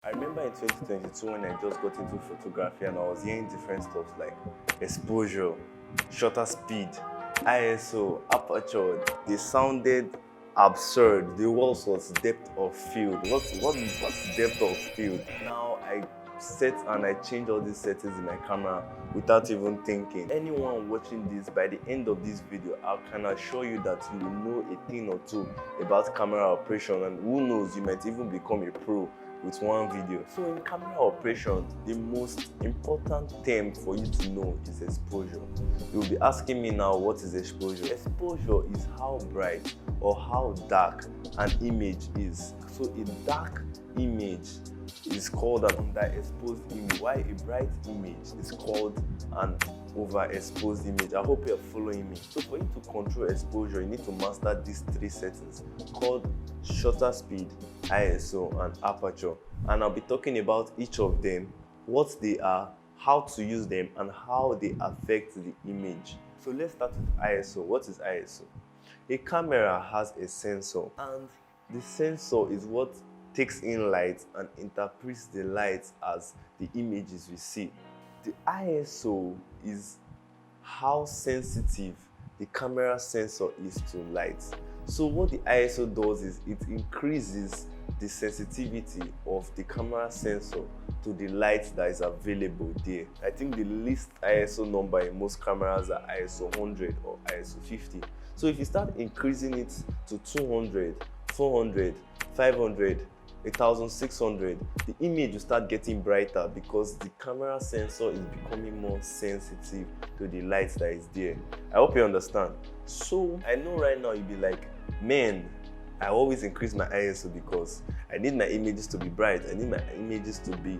I remember in 2022 when I just got into photography and I was hearing different stuff like exposure, shutter speed, ISO, aperture. They sounded absurd. The words was depth of field. What's depth of field? Now I set and I change all these settings in my camera without even thinking. Anyone watching this, by the end of this video, I can assure you that you will know a thing or two about camera operation, and who knows, you might even become a pro with one video. So in camera operation, the most important term for you to know is exposure. You'll be asking me now, what is exposure? Exposure is how bright or how dark an image is. So a dark image is called an underexposed image, while a bright image is called an overexposed image. I hope you're following me. So for you to control exposure, you need to master these three settings called shutter speed, ISO, and aperture. And I'll be talking about each of them, what they are, how to use them, and how they affect the image. So let's start with ISO. What is ISO? A camera has a sensor, and the sensor is what takes in light and interprets the light as the images we see. The ISO is how sensitive the camera sensor is to light. So what the ISO does is it increases the sensitivity of the camera sensor to the light that is available there. I think the least ISO number in most cameras are ISO 100 or ISO 50. So if you start increasing it to 200, 400, 500, 1600, the image will start getting brighter because the camera sensor is becoming more sensitive to the light that is there. I hope you understand. So I know right now you'll be like, man, I always increase my ISO because I need my images to be bright. I need my images to be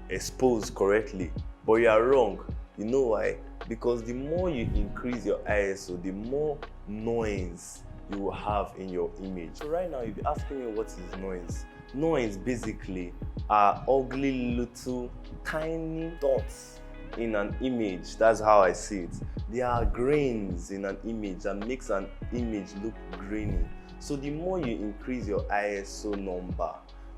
exposed correctly. But you are wrong. You know why? Because the more you increase your ISO, the more noise you will have in your image. So right now you'll be asking me, what is noise? Noise basically are ugly little tiny dots in an image. That's how I see it. There are grains in an image that makes an image look grainy. So the more you increase your ISO number,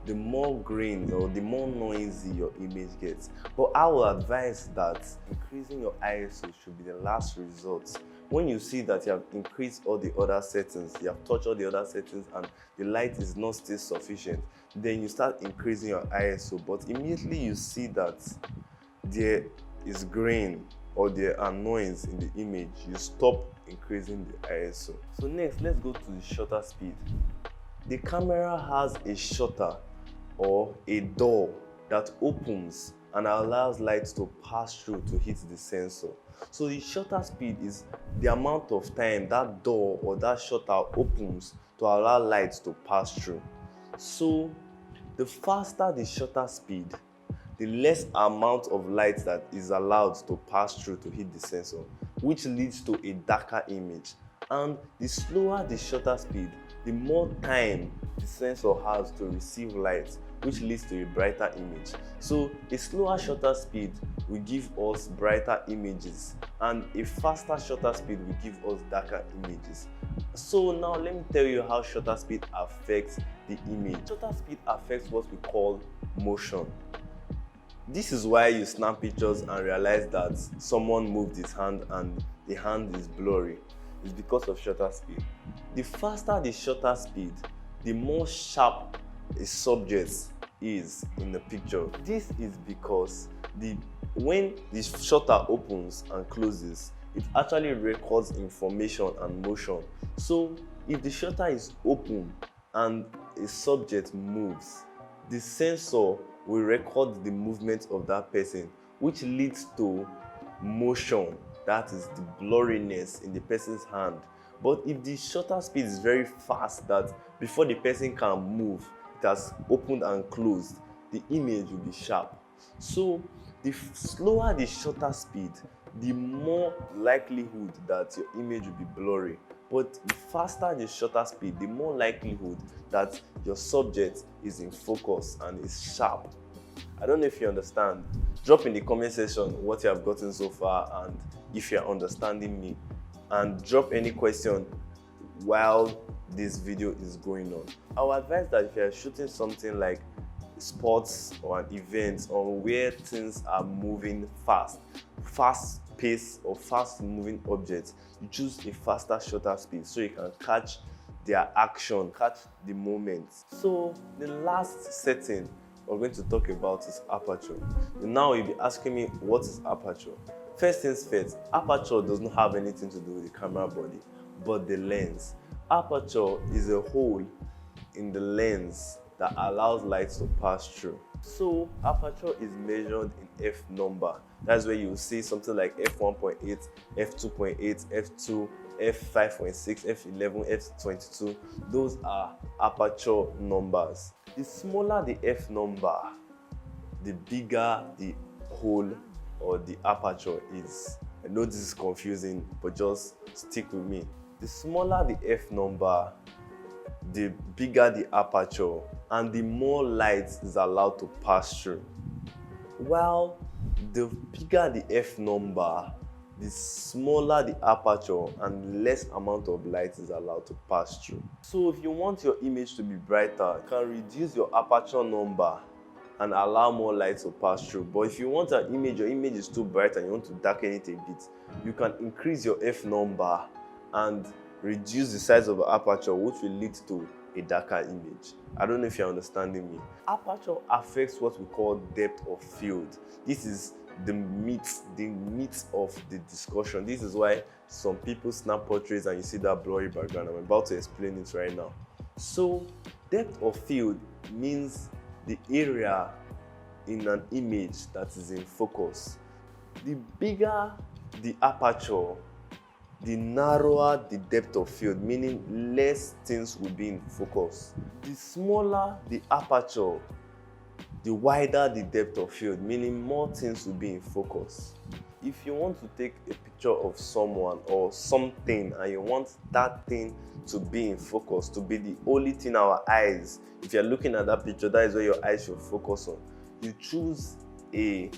the more grains or the more noisy your image gets. But I will advise that increasing your ISO should be the last resort. When you see that you have increased all the other settings, you have touched all the other settings and the light is not still sufficient, then you start increasing your ISO. But immediately you see that there is grain or there are noise in the image, you stop increasing the ISO. So next, let's go to the shutter speed. The camera has a shutter or a door that opens and allows light to pass through to hit the sensor. So the shutter speed is the amount of time that door or that shutter opens to allow light to pass through. So the faster the shutter speed, the less amount of light that is allowed to pass through to hit the sensor, which leads to a darker image. And the slower the shutter speed, the more time the sensor has to receive light, which leads to a brighter image. So a slower shutter speed will give us brighter images, and a faster shutter speed will give us darker images. So now let me tell you how shutter speed affects the image. Shutter speed affects what we call motion. This is why you snap pictures and realize that someone moved his hand and the hand is blurry. It's because of shutter speed. The faster the shutter speed, the more sharp a subject is in the picture. This is because when the shutter opens and closes, it actually records information and motion. So if the shutter is open and a subject moves, the sensor will record the movement of that person, which leads to motion, that is the blurriness in the person's hand. But if the shutter speed is very fast, that before the person can move, it has opened and closed, the image will be sharp. So the slower the shutter speed, the more likelihood that your image will be blurry. But the faster the shutter speed, the more likelihood that your subject is in focus and is sharp. I don't know if you understand. Drop in the comment section what you have gotten so far and if you're understanding me. And drop any question while this video is going on. I would advise that if you're shooting something like sports or an event or where things are moving fast pace or fast moving objects, you choose a faster shutter speed so you can catch their action, catch the moment. So the last setting we're going to talk about is aperture. Now you'll be asking me, what is aperture? First things first, aperture does not have anything to do with the camera body, but the lens. Aperture is a hole in the lens that allows light to pass through. So aperture is measured in f number. That's where you see something like f1.8, f2.8, f2, f5.6, f11, f22. Those are aperture numbers. The smaller the f number, the bigger the hole or the aperture is. I know this is confusing, but just stick with me. The smaller the f number, the bigger the aperture, and the more light is allowed to pass through. While the bigger the f number, the smaller the aperture and less amount of light is allowed to pass through. So if you want your image to be brighter, you can reduce your aperture number and allow more light to pass through. But if you want your image is too bright and you want to darken it a bit, you can increase your f number and reduce the size of the aperture, which will lead to a darker image. I don't know if you're understanding me. Aperture affects what we call depth of field. This is the meat of the discussion. This is why some people snap portraits and you see that blurry background. I'm about to explain it right now. So depth of field means the area in an image that is in focus. The bigger the aperture, the narrower the depth of field, meaning less things will be in focus. The smaller the aperture, the wider the depth of field, meaning more things will be in focus. If you want to take a picture of someone or something and you want that thing to be in focus, to be the only thing our eyes, if you're looking at that picture, that is where your eyes should focus on. You choose a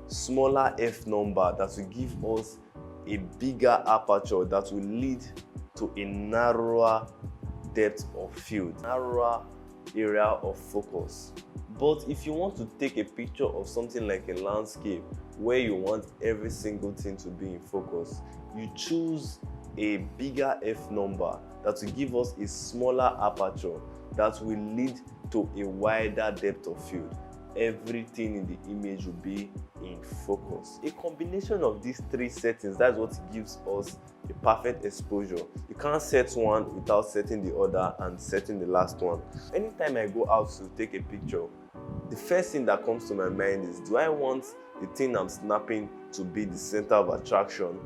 smaller f number that will give us a bigger aperture that will lead to a narrower depth of field, narrower area of focus. But if you want to take a picture of something like a landscape where you want every single thing to be in focus, you choose a bigger f number that will give us a smaller aperture that will lead to a wider depth of field. Everything in the image will be in focus. A combination of these three settings, that's what gives us a perfect exposure. You can't set one without setting the other and setting the last one. Anytime I go out to take a picture, the first thing that comes to my mind is, do I want the thing I'm snapping to be the center of attraction?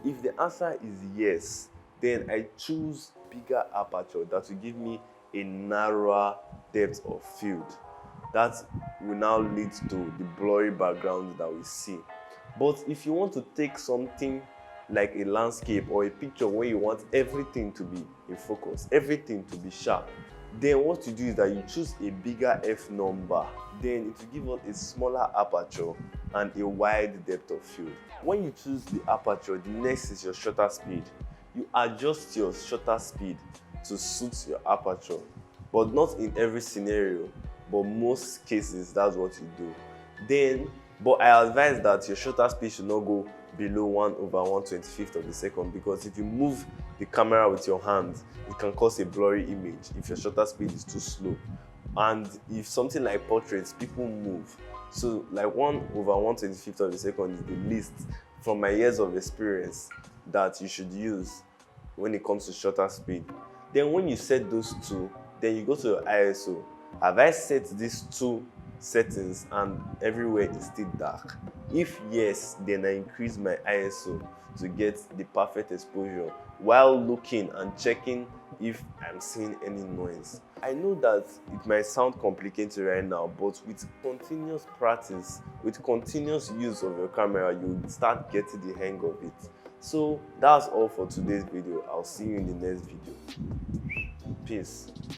If the answer is yes, then I choose bigger aperture that will give me a narrower depth of field. That will now lead to the blurry background that we see. But if you want to take something like a landscape or a picture where you want everything to be in focus, everything to be sharp, then what you do is that you choose a bigger f number. Then it will give us a smaller aperture and a wide depth of field. When you choose the aperture, the next is your shutter speed. You adjust your shutter speed to suit your aperture, but not in every scenario, but most cases that's what you do. But I advise that your shutter speed should not go below 1/125th of a second, because if you move the camera with your hands, it can cause a blurry image if your shutter speed is too slow. And if something like portraits, people move. So like 1/125th of a second is the least, from my years of experience, that you should use when it comes to shutter speed. Then when you set those two, then you go to your ISO. Have I set these two settings and everywhere is still dark? If yes, then I increase my ISO to get the perfect exposure while looking and checking if I'm seeing any noise. I know that it might sound complicated right now, but with continuous practice, with continuous use of your camera, you'll start getting the hang of it. So that's all for today's video. I'll see you in the next video. Peace.